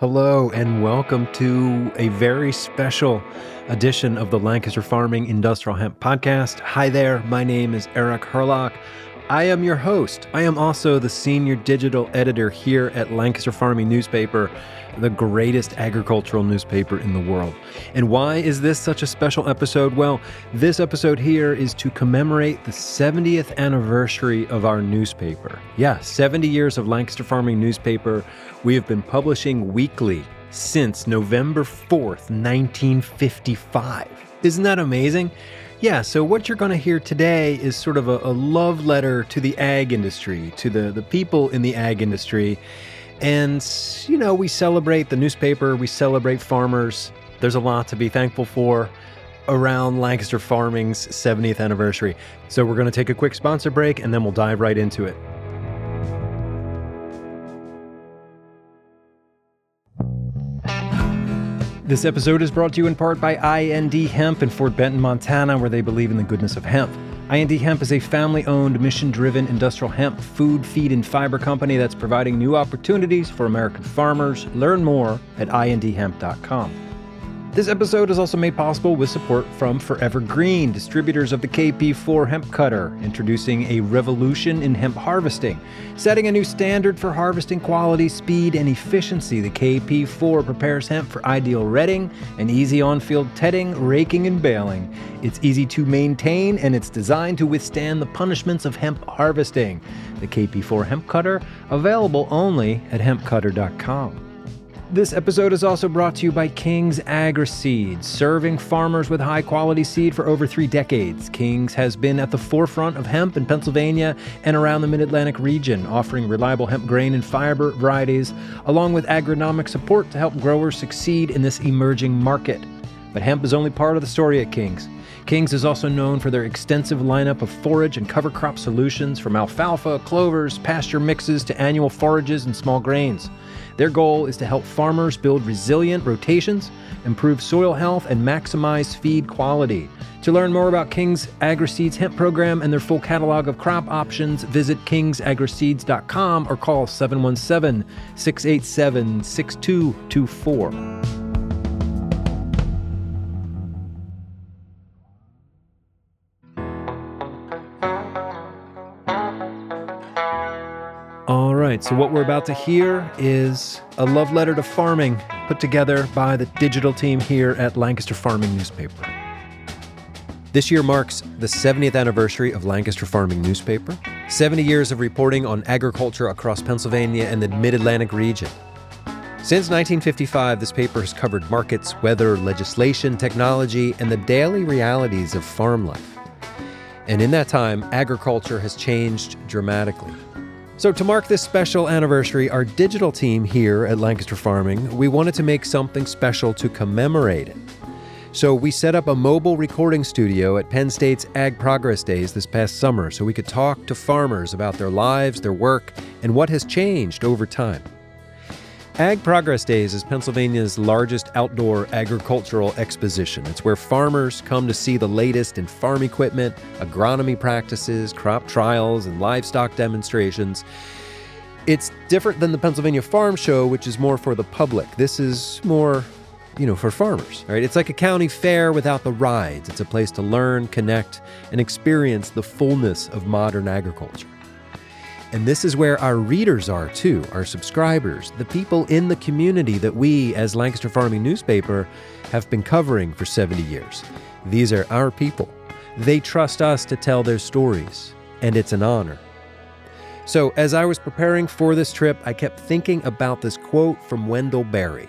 Hello and welcome to a very special edition of the Lancaster Farming Industrial Hemp Podcast. Hi there, my name is Eric Herlock. I am your host. I am also the senior digital editor here at Lancaster Farming Newspaper, the greatest agricultural newspaper in the world. And why is this such a special episode? Well, this episode here is to commemorate the 70th anniversary of our newspaper. Yeah, 70 years of Lancaster Farming Newspaper. We have been publishing weekly since November 4th, 1955. Isn't that amazing? Yeah, so what you're going to hear today is sort of a love letter to the ag industry, to the people in the ag industry. And, you know, we celebrate the newspaper, we celebrate farmers. There's a lot to be thankful for around Lancaster Farming's 70th anniversary. So we're going to take a quick sponsor break and then we'll dive right into it. This episode is brought to you in part by IND Hemp in Fort Benton, Montana, where they believe in the goodness of hemp. IND Hemp is a family-owned, mission-driven industrial hemp food, feed, and fiber company that's providing new opportunities for American farmers. Learn more at indhemp.com. This episode is also made possible with support from Forever Green, distributors of the KP4 hemp cutter, introducing a revolution in hemp harvesting. Setting a new standard for harvesting quality, speed, and efficiency, the KP4 prepares hemp for ideal retting and easy on-field tedding, raking, and baling. It's easy to maintain, and it's designed to withstand the punishments of hemp harvesting. The KP4 hemp cutter, available only at hempcutter.com. This episode is also brought to you by King's Agri-Seeds, serving farmers with high-quality seed for over 3 decades. King's has been at the forefront of hemp in Pennsylvania and around the Mid-Atlantic region, offering reliable hemp grain and fiber varieties, along with agronomic support to help growers succeed in this emerging market. But hemp is only part of the story at King's. King's is also known for their extensive lineup of forage and cover crop solutions, from alfalfa, clovers, pasture mixes to annual forages and small grains. Their goal is to help farmers build resilient rotations, improve soil health, and maximize feed quality. To learn more about King's Agri-Seeds hemp program and their full catalog of crop options, visit kingsagriseeds.com or call 717-687-6224. All right, so what we're about to hear is a love letter to farming put together by the digital team here at Lancaster Farming Newspaper. This year marks the 70th anniversary of Lancaster Farming Newspaper, 70 years of reporting on agriculture across Pennsylvania and the Mid-Atlantic region. Since 1955, this paper has covered markets, weather, legislation, technology, and the daily realities of farm life. And in that time, agriculture has changed dramatically. So to mark this special anniversary, our digital team here at Lancaster Farming, we wanted to make something special to commemorate it. So we set up a mobile recording studio at Penn State's Ag Progress Days this past summer so we could talk to farmers about their lives, their work, and what has changed over time. Ag Progress Days is Pennsylvania's largest outdoor agricultural exposition. It's where farmers come to see the latest in farm equipment, agronomy practices, crop trials, and livestock demonstrations. It's different than the Pennsylvania Farm Show, which is more for the public. This is more, for farmers, right? It's like a county fair without the rides. It's a place to learn, connect, and experience the fullness of modern agriculture. And this is where our readers are too, our subscribers, the people in the community that we, as Lancaster Farming Newspaper, have been covering for 70 years. These are our people. They trust us to tell their stories, and it's an honor. So as I was preparing for this trip, I kept thinking about this quote from Wendell Berry.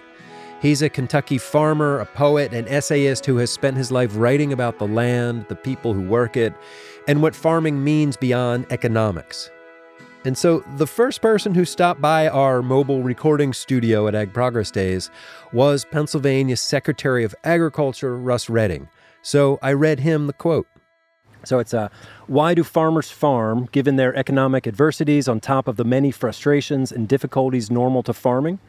He's a Kentucky farmer, a poet, an essayist who has spent his life writing about the land, the people who work it, and what farming means beyond economics. And so the first person who stopped by our mobile recording studio at Ag Progress Days was Pennsylvania Secretary of Agriculture, Russ Redding. So I read him the quote. So it's why do farmers farm given their economic adversities on top of the many frustrations and difficulties normal to farming?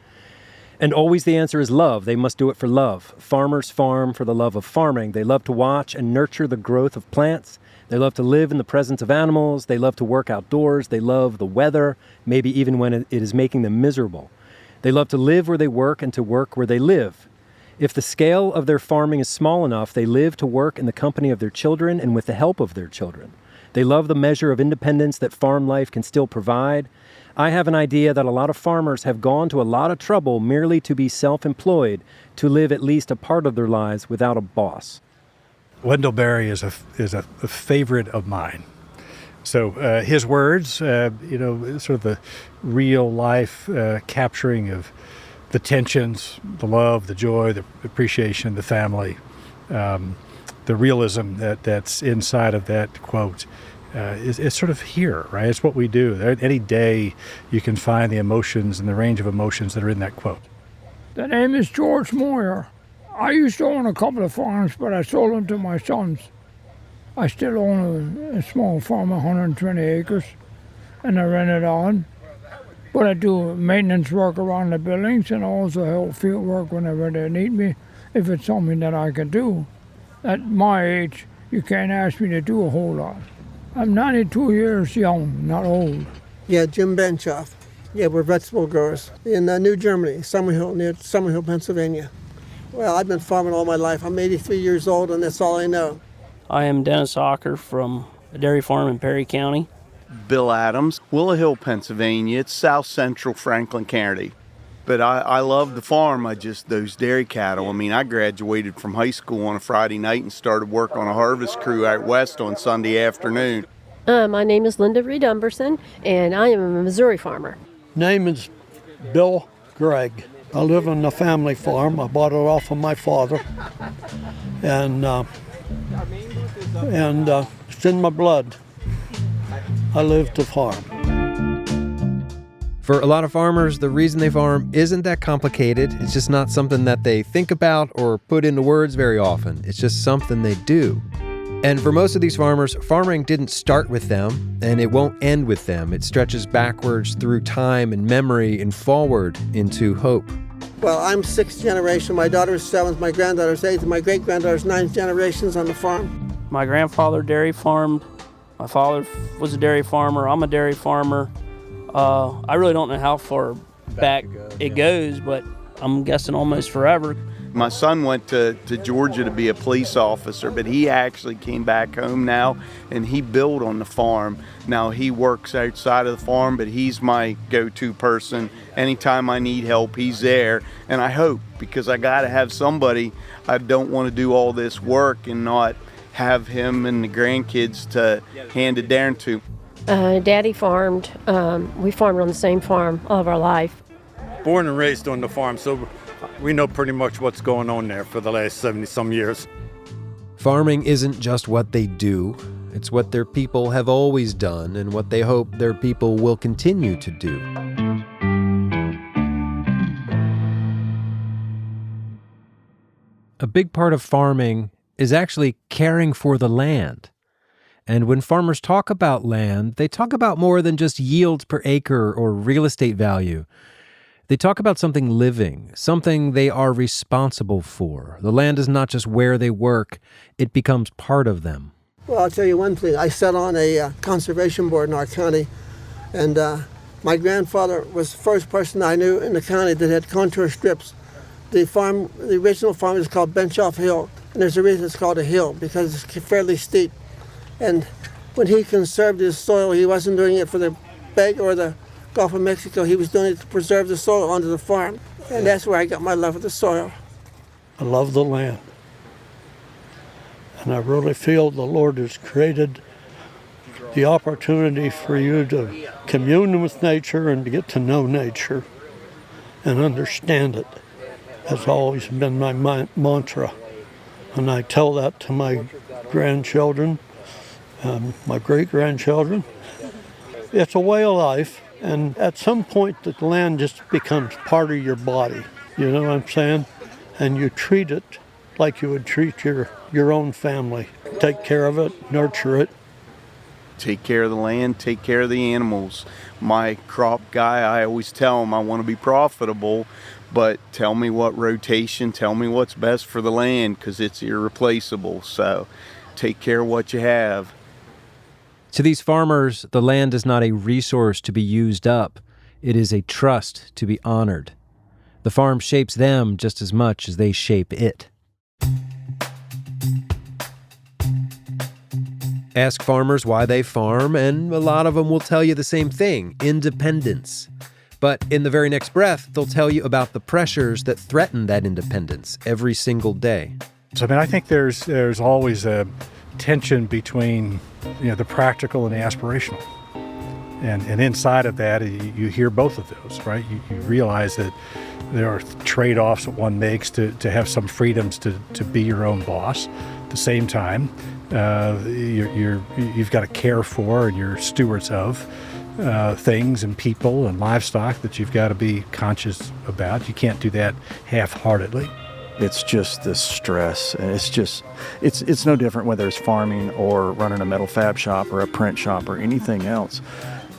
And always the answer is love. They must do it for love. Farmers farm for the love of farming. They love to watch and nurture the growth of plants. They love to live in the presence of animals. They love to work outdoors. They love the weather, maybe even when it is making them miserable. They love to live where they work and to work where they live. If the scale of their farming is small enough, they live to work in the company of their children and with the help of their children. They love the measure of independence that farm life can still provide. I have an idea that a lot of farmers have gone to a lot of trouble merely to be self-employed, to live at least a part of their lives without a boss. Wendell Berry is a favorite of mine. So his words, sort of the real life capturing of the tensions, the love, the joy, the appreciation, the family, the realism that's inside of that quote is sort of here, right? It's what we do. Any day you can find the emotions and the range of emotions that are in that quote. The name is George Moyer. I used to own a couple of farms, but I sold them to my sons. I still own a small farm, 120 acres, and I rent it on. But I do maintenance work around the buildings and also help field work whenever they need me, if it's something that I can do. At my age, you can't ask me to do a whole lot. I'm 92 years young, not old. Yeah, Jim Benchoff. Yeah, we're vegetable growers in New Germany, Summerhill, near Summerhill, Pennsylvania. Well, I've been farming all my life. I'm 83 years old, and that's all I know. I am Dennis Hawker from a dairy farm in Perry County. Bill Adams, Willow Hill, Pennsylvania. It's south central Franklin County. But I love the farm, those dairy cattle. I mean, I graduated from high school on a Friday night and started work on a harvest crew out west on Sunday afternoon. My name is Linda Reed Umberson, and I am a Missouri farmer. Name is Bill Gregg. I live on the family farm. I bought it off of my father, and it's in my blood. I live to farm. For a lot of farmers, the reason they farm isn't that complicated. It's just not something that they think about or put into words very often. It's just something they do. And for most of these farmers, farming didn't start with them, and it won't end with them. It stretches backwards through time and memory and forward into hope. Well, I'm sixth generation. My daughter's seventh, my granddaughter's eighth, and my great-granddaughter's ninth generations on the farm. My grandfather dairy farmed. My father was a dairy farmer. I'm a dairy farmer. I really don't know how far back it goes, but I'm guessing almost forever. My son went to Georgia to be a police officer, but he actually came back home now, and he built on the farm. Now he works outside of the farm, but he's my go-to person. Anytime I need help, he's there. And I hope, because I got to have somebody, I don't want to do all this work and not have him and the grandkids to hand it down to. Daddy farmed. We farmed on the same farm all of our life. Born and raised on the farm, so we know pretty much what's going on there for the last 70-some years. Farming isn't just what they do. It's what their people have always done and what they hope their people will continue to do. A big part of farming is actually caring for the land. And when farmers talk about land, they talk about more than just yields per acre or real estate value. They talk about something living, something they are responsible for. The land is not just where they work, it becomes part of them. Well, I'll tell you one thing. I sat on a conservation board in our county, and my grandfather was the first person I knew in the county that had contour strips. The original farm is called Benchoff Hill, and there's a reason it's called a hill, because it's fairly steep. And when he conserved his soil, he wasn't doing it for the Bay or the Gulf of Mexico. He was doing it to preserve the soil onto the farm. And that's where I got my love for the soil. I love the land. And I really feel the Lord has created the opportunity for you to commune with nature and to get to know nature and understand it. Has always been my mantra. And I tell that to my grandchildren, my great-grandchildren. It's a way of life, and at some point the land just becomes part of your body, you know what I'm saying? And you treat it like you would treat your own family. Take care of it, nurture it. Take care of the land, take care of the animals. My crop guy, I always tell him I want to be profitable, but tell me what rotation, tell me what's best for the land, because it's irreplaceable. So take care of what you have. To these farmers, the land is not a resource to be used up. It is a trust to be honored. The farm shapes them just as much as they shape it. Ask farmers why they farm, and a lot of them will tell you the same thing: independence. But in the very next breath, they'll tell you about the pressures that threaten that independence every single day. So, I think there's always a tension between, the practical and the aspirational. And inside of that, you hear both of those, right? You realize that there are trade-offs that one makes to have some freedoms to be your own boss. At the same time, you've got to care for and you're stewards of things and people and livestock that you've got to be conscious about. You can't do that half-heartedly. It's just the stress, and it's no different whether it's farming or running a metal fab shop or a print shop or anything else.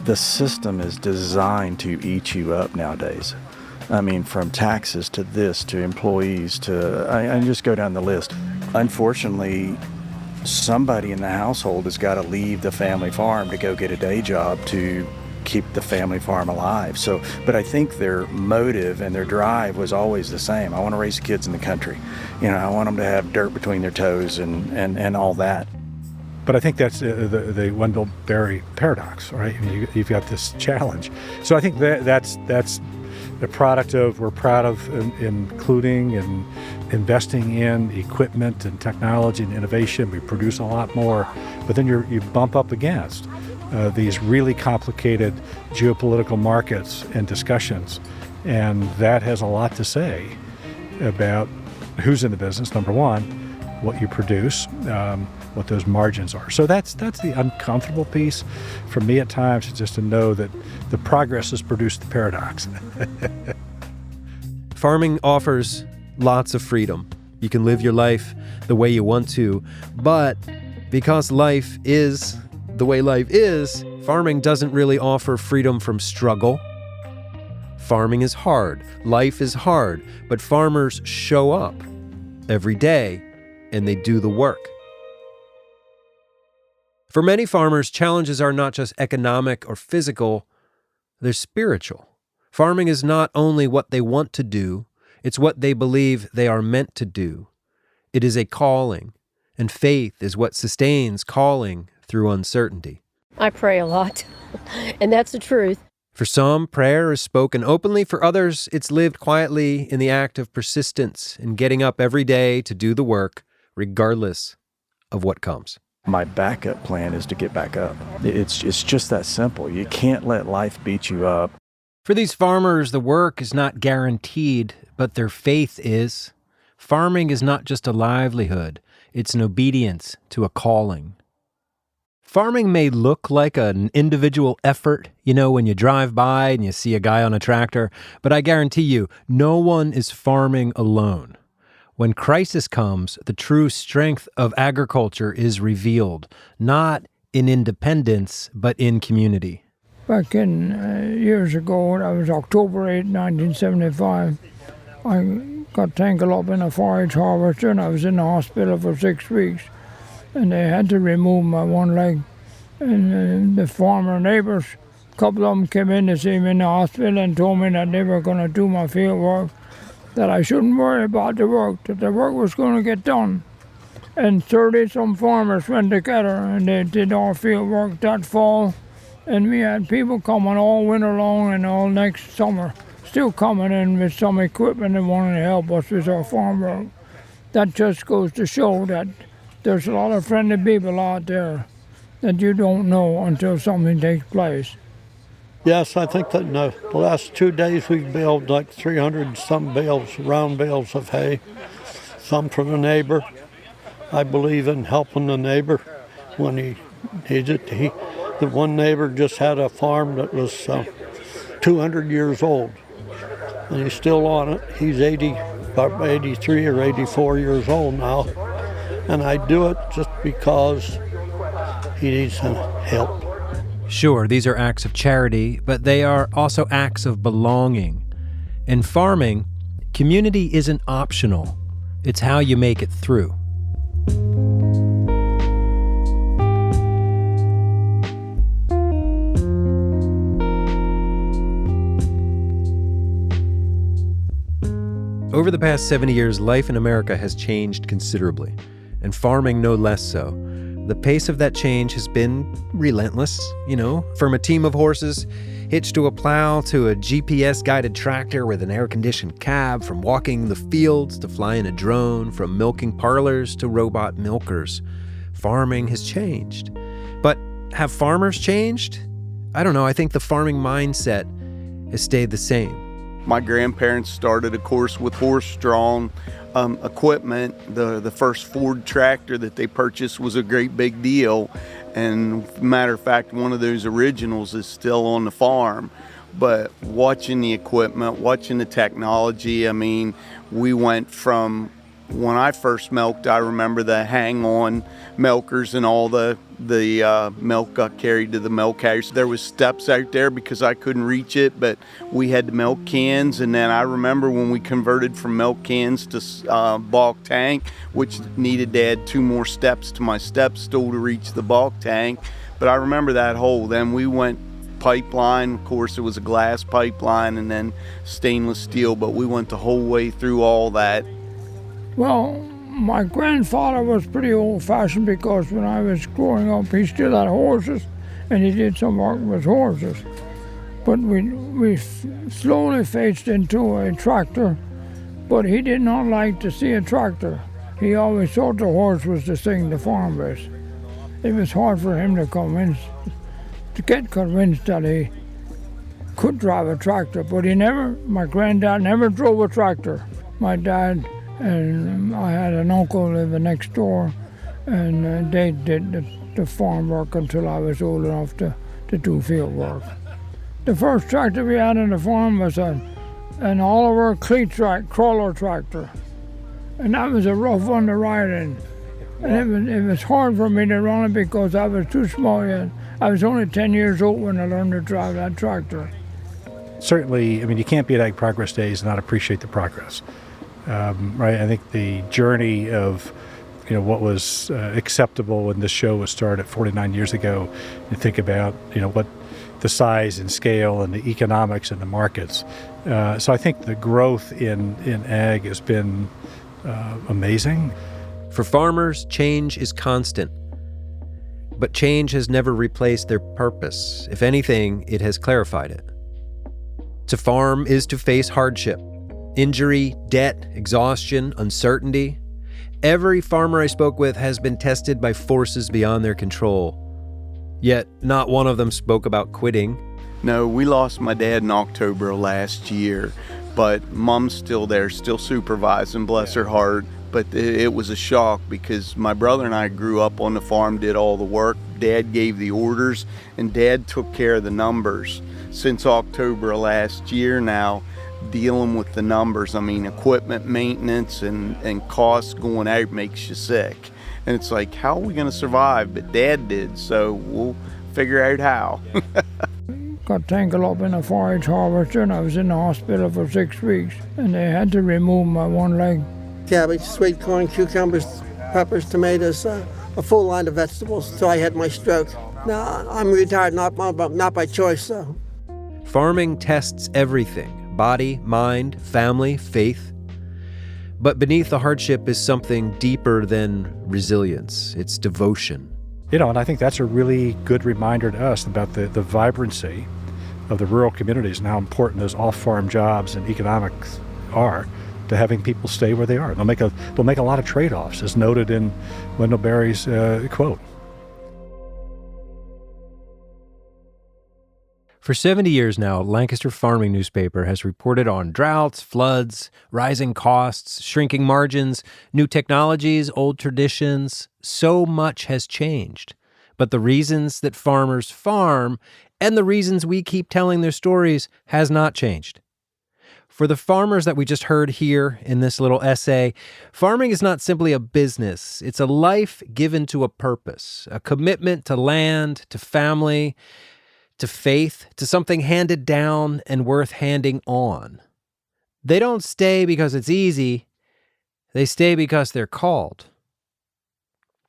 The system is designed to eat you up nowadays. I mean, from taxes to this to employees to, I just go down the list. Unfortunately, somebody in the household has got to leave the family farm to go get a day job to keep the family farm alive. So, but I think their motive and their drive was always the same. I want to raise the kids in the country. I want them to have dirt between their toes and all that. But I think that's the Wendell Berry paradox, right? You've got this challenge. So I think that's the product of, we're proud of including and investing in equipment and technology and innovation. We produce a lot more, but then you bump up against these really complicated geopolitical markets and discussions. And that has a lot to say about who's in the business, number one, what you produce, what those margins are. So that's the uncomfortable piece for me at times, is just to know that the progress has produced the paradox. Farming offers lots of freedom. You can live your life the way you want to, but because life is the way life is, farming doesn't really offer freedom from struggle. Farming is hard, life is hard, but farmers show up every day and they do the work. For many farmers, challenges are not just economic or physical, they're spiritual. Farming is not only what they want to do, it's what they believe they are meant to do. It is a calling, and faith is what sustains calling through uncertainty. I pray a lot, and that's the truth. For some, prayer is spoken openly. For others, it's lived quietly in the act of persistence and getting up every day to do the work, regardless of what comes. My backup plan is to get back up. It's just that simple. You can't let life beat you up. For these farmers, the work is not guaranteed, but their faith is. Farming is not just a livelihood, it's an obedience to a calling. Farming may look like an individual effort, when you drive by and you see a guy on a tractor, but I guarantee you, no one is farming alone. When crisis comes, the true strength of agriculture is revealed, not in independence, but in community. Back in years ago, that was October 8, 1975, I got tangled up in a forage harvester and I was in the hospital for 6 weeks. And they had to remove my one leg. And the farmer neighbors, a couple of them came in to see me in the hospital and told me that they were going to do my field work, that I shouldn't worry about the work, that the work was going to get done. And 30-some farmers went together and they did our field work that fall. And we had people coming all winter long and all next summer, still coming in with some equipment and wanting to help us with our farm work. That just goes to show that there's a lot of friendly people out there that you don't know until something takes place. Yes, I think that in the last 2 days we've baled like 300 and some bales, round bales of hay, some from a neighbor. I believe in helping the neighbor when he needs it. The one neighbor just had a farm that was 200 years old, and he's still on it. He's about 83 or 84 years old now, and I do it just because he needs some help. Sure, these are acts of charity, but they are also acts of belonging. In farming, community isn't optional. It's how you make it through. Over the past 70 years, life in America has changed considerably, and farming no less so. The pace of that change has been relentless, from a team of horses hitched to a plow to a GPS-guided tractor with an air-conditioned cab, from walking the fields to flying a drone, from milking parlors to robot milkers. Farming has changed. But have farmers changed? I don't know. I think the farming mindset has stayed the same. My grandparents started, of course, with horse-drawn equipment. The first Ford tractor that they purchased was a great big deal. And matter of fact, one of those originals is still on the farm. But watching the equipment, watching the technology, we went from when I first milked, I remember the hang-on milkers and all the milk got carried to the milk house. There was steps out there because I couldn't reach it, but we had the milk cans. And then I remember when we converted from milk cans to bulk tank, which needed to add 2 more steps to my step stool to reach the bulk tank. But I remember that hole. Then we went pipeline. Of course, it was a glass pipeline and then stainless steel, but we went the whole way through all that. Well, my grandfather was pretty old-fashioned because when I was growing up, he still had horses, and he did some work with horses. But we slowly phased into a tractor, but he did not like to see a tractor. He always thought the horse was the thing to farm with. It was hard for him to get convinced that he could drive a tractor, but my granddad never drove a tractor. My dad and I had an uncle living next door, and they did the farm work until I was old enough to do field work. The first tractor we had on the farm was an Oliver cleat crawler tractor, and that was a rough one to ride in. And it was hard for me to run it because I was too small yet. I was only 10 years old when I learned to drive that tractor. Certainly, you can't be at Ag Progress Days and not appreciate the progress. Right, I think the journey of, what was acceptable when this show was started 49 years ago. You think about, what the size and scale and the economics and the markets. So I think the growth in ag has been amazing. For farmers, change is constant. But change has never replaced their purpose. If anything, it has clarified it. To farm is to face hardship. Injury, debt, exhaustion, uncertainty. Every farmer I spoke with has been tested by forces beyond their control. Yet, not one of them spoke about quitting. No, we lost my dad in October of last year, but Mom's still there, still supervising, bless her heart. But it was a shock because my brother and I grew up on the farm, did all the work. Dad gave the orders, and Dad took care of the numbers. Since October of last year now, dealing with the numbers, equipment maintenance and costs going out makes you sick. And it's like, how are we going to survive? But Dad did, so we'll figure out how. Got tangled up in a forage harvester, and I was in the hospital for 6 weeks, and they had to remove my one leg. Cabbage, sweet corn, cucumbers, peppers, tomatoes, a full line of vegetables, so I had my stroke. Now, I'm retired, not by choice, so. Farming tests everything. Body, mind, family, faith. But beneath the hardship is something deeper than resilience. It's devotion. And I think that's a really good reminder to us about the vibrancy of the rural communities and how important those off-farm jobs and economics are to having people stay where they are. They'll make a lot of trade-offs, as noted in Wendell Berry's quote. For 70 years now, Lancaster Farming Newspaper has reported on droughts, floods, rising costs, shrinking margins, new technologies, old traditions. So much has changed. But the reasons that farmers farm and the reasons we keep telling their stories has not changed. For the farmers that we just heard here in this little essay, farming is not simply a business. It's a life given to a purpose, a commitment to land, to family, to faith, to something handed down and worth handing on. They don't stay because it's easy. They stay because they're called.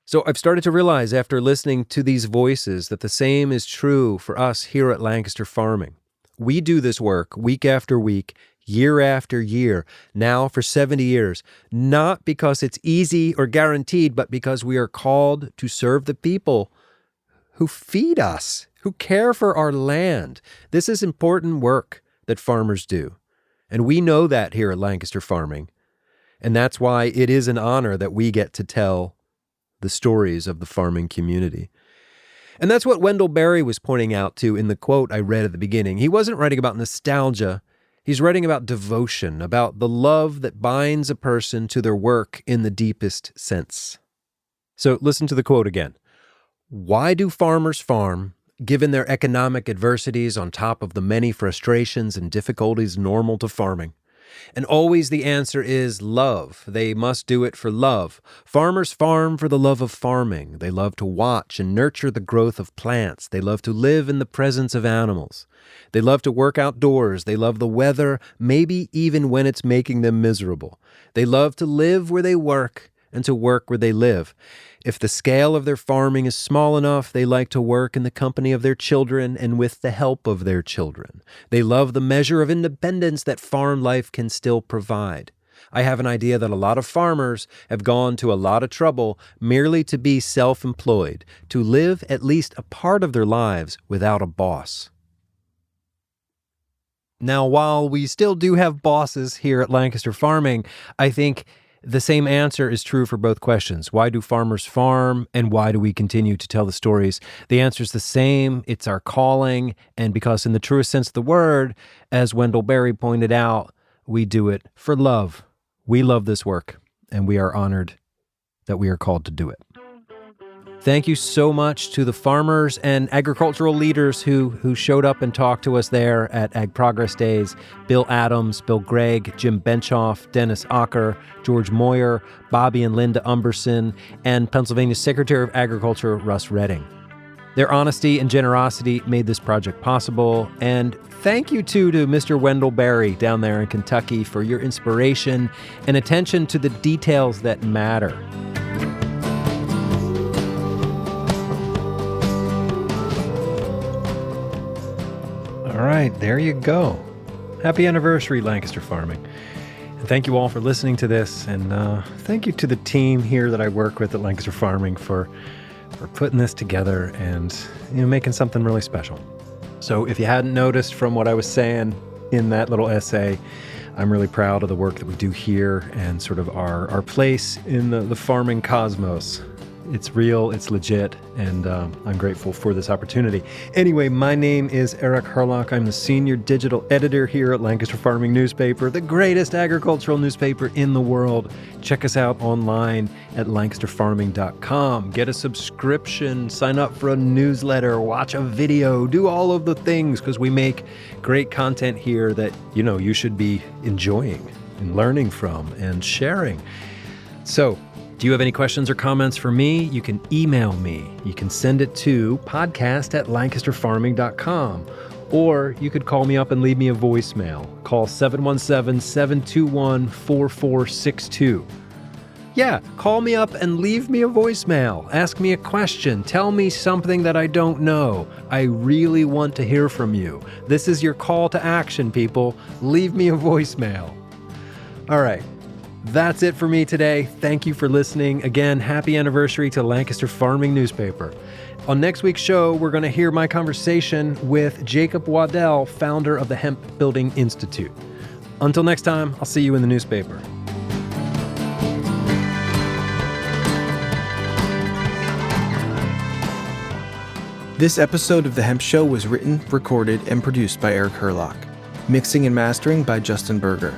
So I've started to realize after listening to these voices that the same is true for us here at Lancaster Farming. We do this work week after week, year after year, now for 70 years, not because it's easy or guaranteed, but because we are called to serve the people who feed us, who care for our land. This is important work that farmers do. And we know that here at Lancaster Farming. And that's why it is an honor that we get to tell the stories of the farming community. And that's what Wendell Berry was pointing out to in the quote I read at the beginning. He wasn't writing about nostalgia. He's writing about devotion, about the love that binds a person to their work in the deepest sense. So listen to the quote again. Why do farmers farm, given their economic adversities on top of the many frustrations and difficulties normal to farming? And always the answer is love. They must do it for love. Farmers farm for the love of farming. They love to watch and nurture the growth of plants. They love to live in the presence of animals. They love to work outdoors. They love the weather, maybe even when it's making them miserable. They love to live where they work and to work where they live. If the scale of their farming is small enough, they like to work in the company of their children and with the help of their children. They love the measure of independence that farm life can still provide. I have an idea that a lot of farmers have gone to a lot of trouble merely to be self-employed, to live at least a part of their lives without a boss. Now, while we still do have bosses here at Lancaster Farming, I think the same answer is true for both questions. Why do farmers farm, and why do we continue to tell the stories? The answer is the same. It's our calling, and because in the truest sense of the word, as Wendell Berry pointed out, we do it for love. We love this work, and we are honored that we are called to do it. Thank you so much to the farmers and agricultural leaders who showed up and talked to us there at Ag Progress Days. Bill Adams, Bill Gregg, Jim Benchoff, Dennis Ocker, George Moyer, Bobby and Linda Umberson, and Pennsylvania's Secretary of Agriculture, Russ Redding. Their honesty and generosity made this project possible. And thank you, too, to Mr. Wendell Berry down there in Kentucky for your inspiration and attention to the details that matter. All right, there you go. Happy anniversary, Lancaster Farming. And thank you all for listening to this. And thank you to the team here that I work with at Lancaster Farming for putting this together and making something really special. So if you hadn't noticed from what I was saying in that little essay, I'm really proud of the work that we do here and sort of our place in the farming cosmos. It's real, it's legit, and I'm grateful for this opportunity. Anyway, my name is Eric Herlock. I'm the senior digital editor here at Lancaster Farming Newspaper, the greatest agricultural newspaper in the world. Check us out online at lancasterfarming.com. Get a subscription, sign up for a newsletter, watch a video, do all of the things, because we make great content here that, you should be enjoying and learning from and sharing. So, do you have any questions or comments for me? You can email me. You can send it to podcast@lancasterfarming.com. Or you could call me up and leave me a voicemail. Call 717-721-4462. Yeah, call me up and leave me a voicemail. Ask me a question. Tell me something that I don't know. I really want to hear from you. This is your call to action, people. Leave me a voicemail. All right. That's it for me today. Thank you for listening. Again, happy anniversary to Lancaster Farming Newspaper. On next week's show, we're going to hear my conversation with Jacob Waddell, founder of the Hemp Building Institute. Until next time, I'll see you in the newspaper. This episode of The Hemp Show was written, recorded, and produced by Eric Herlock. Mixing and mastering by Justin Berger.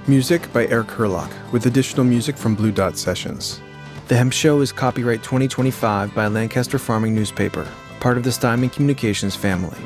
Music by Eric Herlock, with additional music from Blue Dot Sessions. The Hemp Show is copyright 2025 by Lancaster Farming Newspaper, part of the Steinman Communications family.